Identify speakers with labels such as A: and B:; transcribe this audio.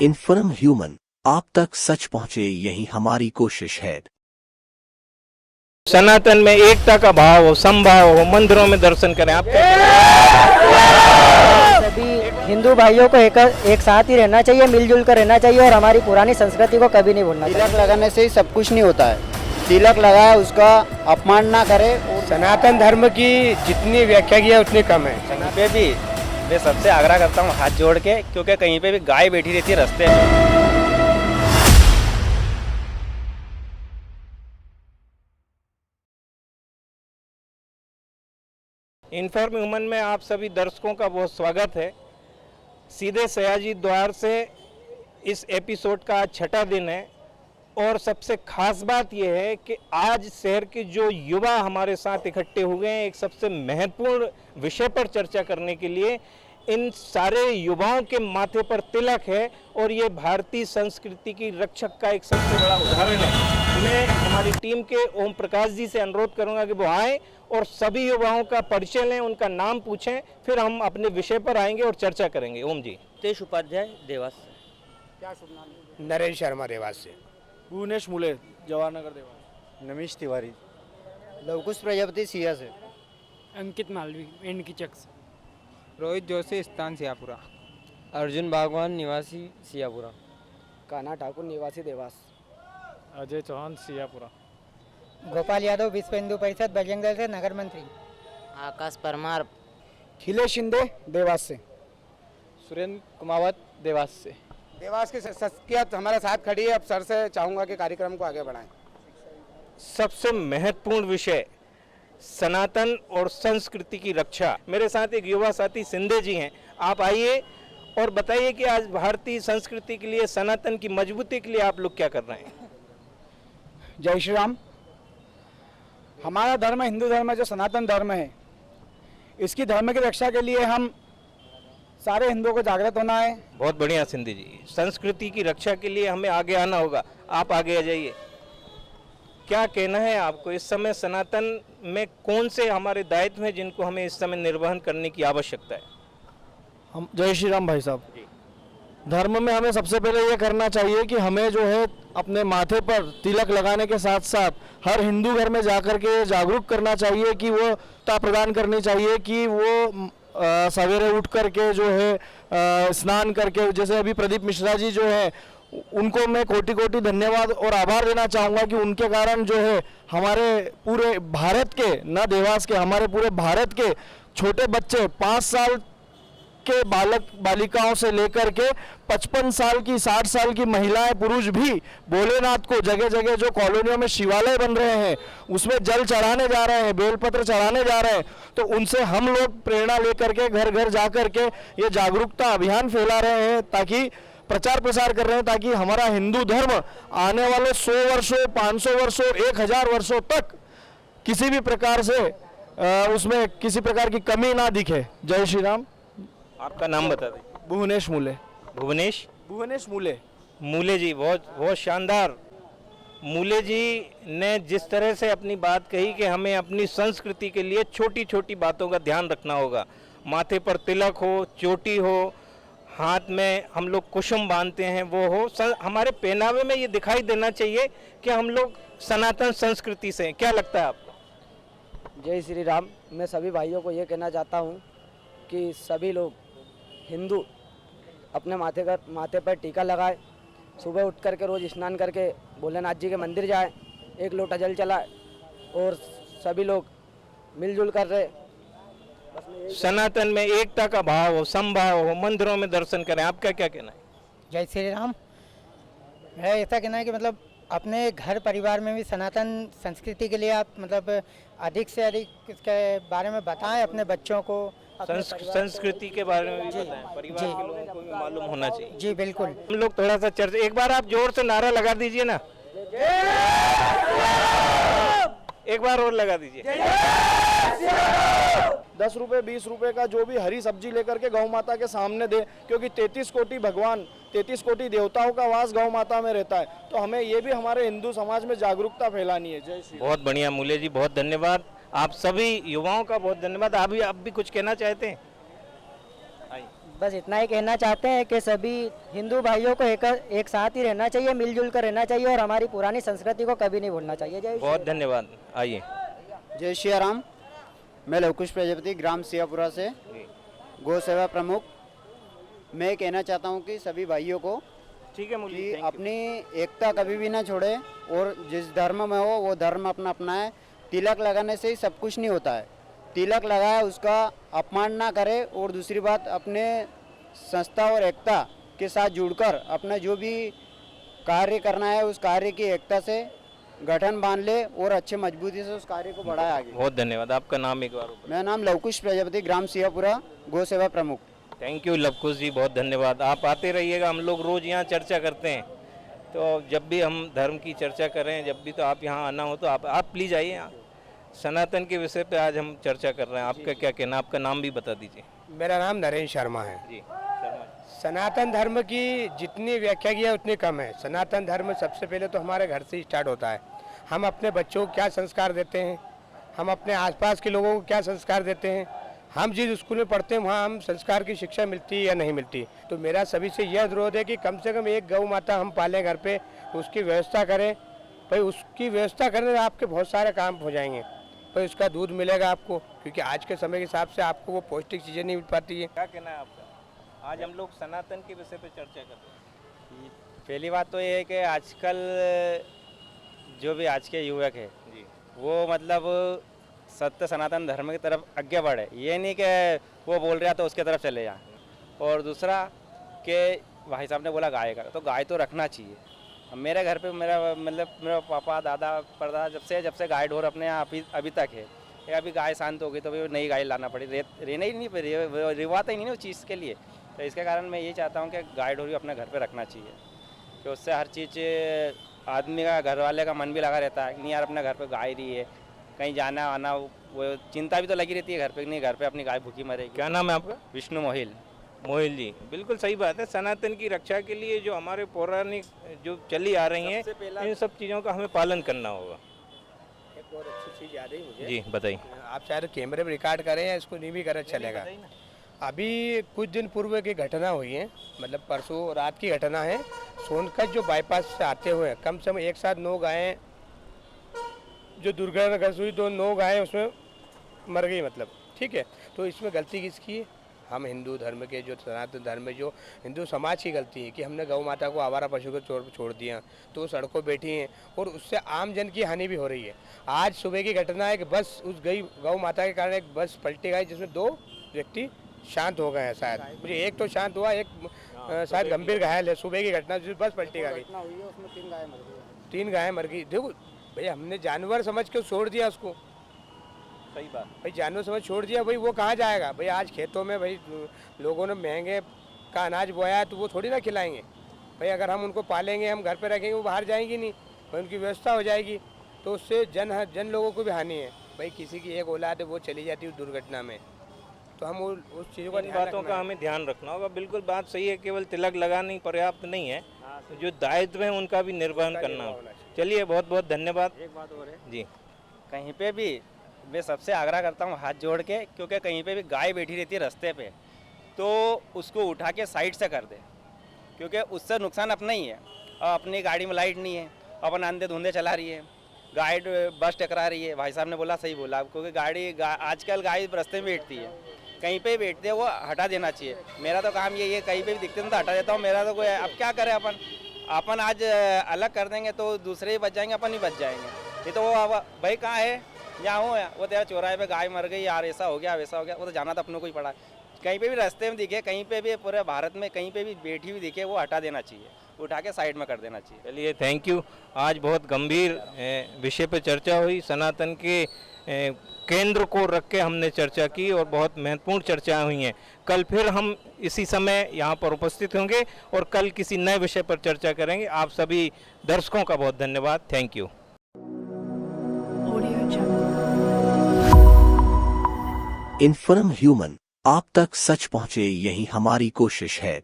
A: Inform human, आप तक सच पहुंचे यही हमारी कोशिश है।
B: सनातन में एकता का भाव हो, समभाव हो, मंदिरों में दर्शन करें। आप
C: सभी हिंदू भाइयों को एक साथ ही रहना चाहिए, मिलजुल कर रहना चाहिए और हमारी पुरानी संस्कृति को कभी नहीं भूलना चाहिए।
D: तिलक लगाने से ही सब कुछ नहीं होता है। तिलक लगाया उसका अपमान ना करे।
E: सनातन धर्म की जितनी व्याख्या की है उतनी कम है।
F: कहीं पे भी मैं सबसे आग्रह करता हूँ हाथ जोड़ के, क्योंकि कहीं पे भी गाय बैठी रहती है रास्ते में।
B: इन्फॉर्म ह्यूमन में आप सभी दर्शकों का बहुत स्वागत है। सीधे सयाजी द्वार से इस एपिसोड का आज छठा दिन है और सबसे खास बात यह है कि आज शहर के जो युवा हमारे साथ इकट्ठे हुए हैं एक सबसे महत्वपूर्ण विषय पर चर्चा करने के लिए। इन सारे युवाओं के माथे पर तिलक है और ये भारतीय संस्कृति की रक्षक का एक सबसे बड़ा उदाहरण है। मैं हमारी टीम के ओम प्रकाश जी से अनुरोध करूंगा कि वो आए और सभी युवाओं का परिचय लें, उनका नाम पूछें, फिर हम अपने विषय पर आएंगे और चर्चा करेंगे। ओम जी।
F: तेज उपाध्याय देवास।
E: क्या शुभ नाम? नरेश शर्मा देवास से।
G: भुवनेश मुले जवाहरनगर देवास।
D: नमीश तिवारी। लवकुश प्रजापति सिया से।
H: अंकित मालवी एनकीचक से।
I: रोहित जोशी स्थान सियापुरा। अर्जुन भागवान निवासी सियापुरा।
C: कान्हा ठाकुर निवासी देवास।
G: अजय चौहान सियापुरा।
C: गोपाल यादव विश्व हिंदू परिषद बजरंग दल से नगर मंत्री।
D: आकाश परमार।
E: खिलेश शिंदे देवास से।
I: सुरेंद्र कुमावत देवास से।
E: देवास की शख्सियत हमारे साथ खड़ी है। अब सर से चाहूंगा कि कार्यक्रम को आगे बढ़ाएं।
B: सबसे महत्वपूर्ण विषय सनातन और संस्कृति की रक्षा। मेरे साथ एक युवा साथी सिंधे जी हैं। आप आइए और बताइए कि आज भारतीय संस्कृति के लिए, सनातन की मजबूती के लिए आप लोग क्या कर रहे हैं?
E: जय श्री राम। हमारा धर्म हिंदू धर्म जो सनातन धर्म है, इसकी धर्म की रक्षा के लिए हम सारे हिंदुओं को जागृत होना है।
B: बहुत बढ़िया सिंधे जी। संस्कृति की रक्षा के लिए हमें आगे आना होगा। आप आगे आ जाइए। क्या कहना है आपको इस समय सनातन में कौन से हमारे दायित्व हैं जिनको हमें इस समय निर्वहन करने की आवश्यकता है?
G: हम जय श्री राम भाई साहब। धर्म में हमें सबसे पहले ये करना चाहिए कि हमें जो है अपने माथे पर तिलक लगाने के साथ साथ हर हिंदू घर में जाकर के जागरूक करना चाहिए कि वो प्रदान करनी चाहिए कि वो सवेरे उठ करके जो है स्नान करके, जैसे अभी प्रदीप मिश्रा जी जो है उनको मैं कोटि कोटि धन्यवाद और आभार देना चाहूँगा कि उनके कारण जो है हमारे पूरे भारत के, न देवास के, हमारे पूरे भारत के छोटे बच्चे 5 साल के बालक बालिकाओं से लेकर के 55 साल की, 60 साल की महिलाएं, पुरुष भी भोलेनाथ को जगह जगह जो कॉलोनियों में शिवालय बन रहे हैं उसमें जल चढ़ाने जा रहे हैं, बेलपत्र चढ़ाने जा रहे हैं। तो उनसे हम लोग प्रेरणा लेकर के घर घर जा कर के ये जागरूकता अभियान फैला रहे हैं, ताकि प्रचार प्रसार कर रहे हैं, ताकि हमारा हिंदू धर्म आने वाले 100 वर्षों, 500 वर्षों, 1000 वर्षों तक किसी भी प्रकार से उसमें किसी प्रकार की कमी ना दिखे। जय श्री राम।
B: आपका नाम बता दें।
G: भुवनेश मुले।
B: भुवनेश
G: मुले।
B: मूले जी, बहुत बहुत शानदार। मूले जी ने जिस तरह से अपनी बात कही कि हमें अपनी संस्कृति के लिए छोटी छोटी बातों का ध्यान रखना होगा। माथे पर तिलक हो, चोटी हो, हाथ में हम लोग कुसुम बांधते हैं वो हो, हमारे पहनावे में ये दिखाई देना चाहिए कि हम लोग सनातन संस्कृति से। क्या लगता है आपको?
C: जय श्री राम। मैं सभी भाइयों को ये कहना चाहता हूँ कि सभी लोग हिंदू अपने माथे पर टीका लगाए, सुबह उठ करके रोज़ स्नान करके भोलेनाथ जी के मंदिर जाए, 1 लोटा जल चलाए और सभी लोग मिलजुल कर रहे।
B: सनातन में एकता का भाव हो, समभाव हो, मंदिरों में दर्शन करें। आपका क्या कहना है?
C: जय श्री राम। मेरा ऐसा कहना है कि मतलब अपने घर परिवार में भी सनातन संस्कृति के लिए आप मतलब अधिक से अधिक इसके बारे में बताएं अपने बच्चों को।
B: संस्कृति के बारे में भी बताएं, परिवार के लोगों को भी मालूम होना चाहिए।
C: जी बिल्कुल।
B: हम लोग थोड़ा सा चर्चा, एक बार आप जोर से नारा लगा दीजिए ना, एक बार और लगा दीजिए।
G: 10 रुपए 20 रुपए का जो भी हरी सब्जी लेकर के गौ माता के सामने दे, क्योंकि 33 कोटि भगवान, 33 कोटि देवताओं का वास गौ माता में रहता है। तो हमें ये भी हमारे हिंदू समाज में जागरूकता फैलानी है। जय श्री।
B: बहुत बढ़िया मूले जी, बहुत धन्यवाद। आप सभी युवाओं का बहुत धन्यवाद। आप भी कुछ कहना चाहते हैं?
C: बस इतना ही कहना चाहते हैं कि सभी हिंदू भाइयों को एक साथ ही रहना चाहिए, मिलजुल कर रहना चाहिए और हमारी पुरानी संस्कृति को कभी नहीं भूलना चाहिए। जय
B: बहुत धन्यवाद। आइए।
D: जय श्री राम। मैं लवकुश प्रजापति ग्राम सियापुरा से गौ सेवा प्रमुख। मैं कहना चाहता हूं कि सभी भाइयों को
B: ठीक है मुरली,
D: कि अपनी एकता कभी भी ना छोड़े और जिस धर्म में हो वो धर्म अपना अपनाए। तिलक लगाने से ही सब कुछ नहीं होता है। तिलक लगाए उसका अपमान ना करे और दूसरी बात अपने संस्था और एकता के साथ जुड़कर अपना जो भी कार्य करना है उस कार्य की एकता से गठन बांध ले और अच्छे मजबूती से उस कार्य को बढ़ाए आगे।
B: बहुत धन्यवाद। आपका नाम एक बार?
D: मेरा नाम लवकुश प्रजापति ग्राम सियापुरा गौ सेवा प्रमुख।
B: थैंक यू लवकुश जी, बहुत धन्यवाद। आप आते रहिएगा, हम लोग रोज़ यहाँ चर्चा करते हैं, तो जब भी हम धर्म की चर्चा करें, जब भी तो आप यहाँ आना हो तो आप प्लीज़ आइए। यहाँ सनातन के विषय पे आज हम चर्चा कर रहे हैं। आपका क्या कहना, आपका नाम भी बता दीजिए।
E: मेरा नाम नरेंद्र शर्मा है
B: जी शर्मा।
E: सनातन धर्म की जितनी व्याख्या की है उतनी कम है। सनातन धर्म सबसे पहले तो हमारे घर से ही स्टार्ट होता है। हम अपने बच्चों को क्या संस्कार देते हैं, हम अपने आसपास के लोगों को क्या संस्कार देते हैं, हम जिस स्कूल में पढ़ते हैं वहाँ हम संस्कार की शिक्षा मिलती है या नहीं मिलती। तो मेरा सभी से यह अनुरोध है कि कम से कम एक गौ माता हम पालें घर पे, उसकी व्यवस्था करें। भाई उसकी व्यवस्था करने से आपके बहुत सारे काम हो जाएंगे। भाई उसका दूध मिलेगा आपको, क्योंकि आज के समय के हिसाब से आपको वो पौष्टिक चीज़ें नहीं मिल पाती है।
B: क्या कहना है आपका? आज हम लोग सनातन के विषय पे चर्चा कर रहे हैं।
F: पहली बात तो ये है कि आजकल जो भी आज के युवक है
B: जी,
F: वो मतलब सत्य सनातन धर्म की तरफ आगे बढ़े। ये नहीं कि वो बोल रहा तो उसके तरफ चले जाए। और दूसरा कि भाई साहब ने बोला गाय का, तो गाय तो रखना चाहिए। अब मेरे घर पे मेरा पापा दादा परदादा जब से गाय ढोर अपने यहाँ अभी तक है। ये अभी गाय शांत हो गई तो भाई नई गाय लाना पड़ी, रहना ही नहीं, रिवाता ही नहीं उस चीज़ के लिए। तो इसके कारण मैं ये चाहता हूँ कि गाय ढोर भी अपने घर पे रखना चाहिए, कि उससे हर चीज़ आदमी का, घर वाले का मन भी लगा रहता है। नहीं यार अपने घर पे गाय रही है, कहीं जाना आना वो चिंता भी तो लगी रहती है घर पे, नहीं घर पे अपनी गाय भूखी मरेगी।
B: क्या नाम है आपका?
F: विष्णु मोहिल।
B: मोहिल जी, बिल्कुल सही बात है। सनातन की रक्षा के लिए जो हमारे पौराणिक जो चली आ रही हैं, इन सब चीज़ों का हमें पालन करना होगा।
E: एक और अच्छी चीज़ याद है मुझे।
B: जी बताइए।
E: आप चाहे कैमरे में रिकॉर्ड करें या इसको नहीं भी करें चलेगा। अभी कुछ दिन पूर्व की घटना हुई है, मतलब परसों रात की घटना है। सोनकत जो बाईपास से आते हुए कम से कम एक साथ 9 गायें जो दुर्घटनाग्रस्त हुई, तो 9 गायें उसमें मर गई, मतलब ठीक है। तो इसमें गलती किसकी है? हम हिंदू धर्म के, जो सनातन धर्म में जो हिंदू समाज की गलती है कि हमने गौ माता को आवारा पशु को छोड़ दिया, तो वो सड़कों बैठी हैं और उससे आम जन की हानि भी हो रही है। आज सुबह की घटना है कि बस उस गौ माता के कारण एक बस पलटी गई, जिसमें 2 व्यक्ति शांत हो गए हैं। शायद मुझे एक तो शांत हुआ, एक शायद गंभीर घायल है। सुबह की घटना जिस बस पलटी गई, 3 गायें मर गई। देखो भैया, हमने जानवर समझ के छोड़ दिया उसको।
B: सही बात
E: भाई जानवर समझ छोड़ दिया, भाई वो कहाँ जाएगा? भाई आज खेतों में भाई लोगों ने महंगे का अनाज बोया है, तो वो थोड़ी ना खिलाएंगे। भाई अगर हम उनको पालेंगे, हम घर पे रखेंगे, वो बाहर जाएंगी नहीं, भाई उनकी व्यवस्था हो जाएगी, तो उससे जन लोगों को भी हानि है। भाई किसी की एक औलाद है वो चली जाती है दुर्घटना में, तो हम उस चीज़ों का
B: बातों का हमें ध्यान रखना होगा। बिल्कुल बात सही है, केवल तिलक लगाना ही पर्याप्त नहीं है, जो दायित्व है उनका भी निर्वहन करना होगा। चलिए, बहुत बहुत धन्यवाद।
F: एक बात और है
B: जी,
F: कहीं पे भी मैं सबसे आग्रह करता हूँ हाथ जोड़ के, क्योंकि कहीं पे भी गाय बैठी रहती है रास्ते पे, तो उसको उठा के साइड से कर दे, क्योंकि उससे नुकसान अपना ही है। और अपनी गाड़ी में लाइट नहीं है, अपन अंधे धुंधे चला रही है, गाय बस टकरा रही है। भाई साहब ने बोला सही बोला, क्योंकि आजकल गाय रास्ते में बैठती है, कहीं पे भी बैठते हैं, वो हटा देना चाहिए। मेरा तो काम यही है, कहीं पे भी दिखते हैं तो हटा देता हूँ। मेरा तो कोई, अब क्या करें, अपन आज अलग कर देंगे तो दूसरे ही बच जाएंगे, अपन ही बच जाएंगे। ये तो वो भाई कहाँ है, यहाँ हूँ, वो तेरा चौराहे पे गाय मर गई यार, ऐसा हो गया वैसा हो गया, वो तो जाना तो अपनों को ही पड़ा। कहीं पे भी रास्ते में दिखे, कहीं पे भी पूरे भारत में कहीं पे भी बैठी हुई दिखे, वो हटा देना चाहिए, उठा के साइड में कर देना चाहिए।
B: चलिए, थैंक यू। आज बहुत गंभीर विषय पर चर्चा हुई। सनातन के केंद्र को रख के हमने चर्चा की और बहुत महत्वपूर्ण चर्चाएं हुई हैं। कल फिर हम इसी समय यहाँ पर उपस्थित होंगे और कल किसी नए विषय पर चर्चा करेंगे। आप सभी दर्शकों का बहुत धन्यवाद। Thank you.
A: इन्फॉर्म ह्यूमन, आप तक सच पहुँचे, यही हमारी कोशिश है।